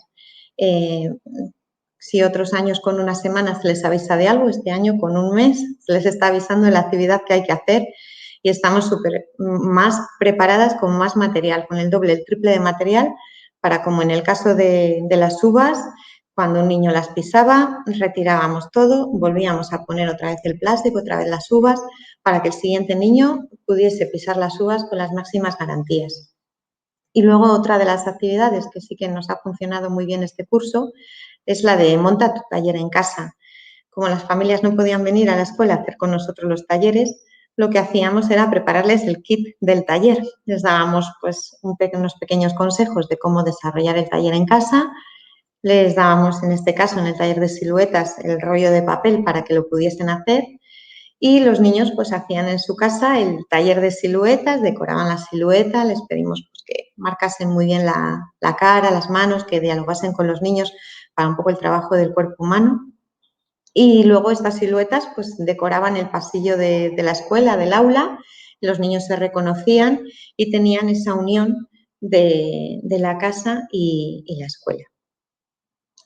Speaker 1: Si otros años con una semana se les avisa de algo, este año con un mes se les está avisando de la actividad que hay que hacer y estamos más preparadas con más material, con el doble, el triple de material para, como en el caso de las uvas, cuando un niño las pisaba, retirábamos todo, volvíamos a poner otra vez el plástico, otra vez las uvas, para que el siguiente niño pudiese pisar las uvas con las máximas garantías. Y luego otra de las actividades que sí que nos ha funcionado muy bien este curso es la de monta tu taller en casa. Como las familias no podían venir a la escuela a hacer con nosotros los talleres, lo que hacíamos era prepararles el kit del taller. Les dábamos pues unos pequeños consejos de cómo desarrollar el taller en casa. Les dábamos, en este caso, en el taller de siluetas, el rollo de papel para que lo pudiesen hacer y los niños pues hacían en su casa el taller de siluetas, decoraban la silueta, les pedimos pues, que marcasen muy bien la cara, las manos, que dialogasen con los niños para un poco el trabajo del cuerpo humano. Y luego estas siluetas pues decoraban el pasillo de la escuela, del aula, los niños se reconocían y tenían esa unión de la casa y la escuela.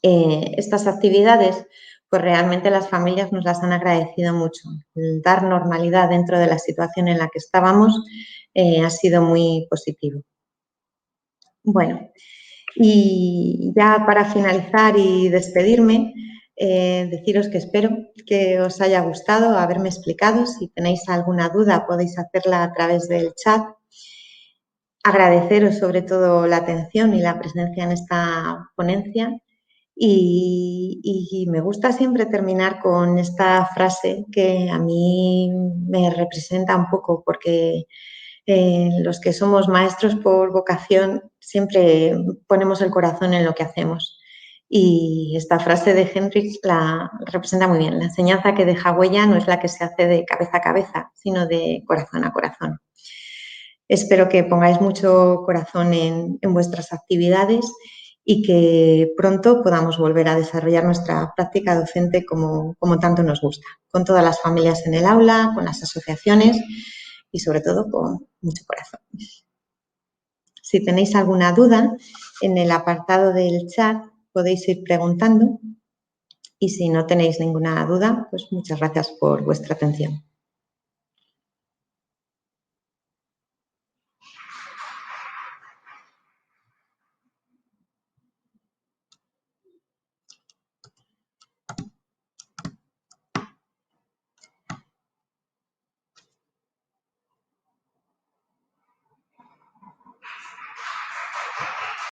Speaker 1: Estas actividades, pues realmente las familias nos las han agradecido mucho. El dar normalidad dentro de la situación en la que estábamos ha sido muy positivo. Bueno, y ya para finalizar y despedirme, deciros que espero que os haya gustado haberme explicado. Si tenéis alguna duda podéis hacerla a través del chat. Agradeceros sobre todo la atención y la presencia en esta ponencia. Y me gusta siempre terminar con esta frase que a mí me representa un poco, porque los que somos maestros por vocación siempre ponemos el corazón en lo que hacemos. Y esta frase de Hendrix la representa muy bien. La enseñanza que deja huella no es la que se hace de cabeza a cabeza, sino de corazón a corazón. Espero que pongáis mucho corazón en vuestras actividades y que pronto podamos volver a desarrollar nuestra práctica docente como tanto nos gusta, con todas las familias en el aula, con las asociaciones y sobre todo con mucho corazón. Si tenéis alguna duda, en el apartado del chat podéis ir preguntando y si no tenéis ninguna duda, pues muchas gracias por vuestra atención.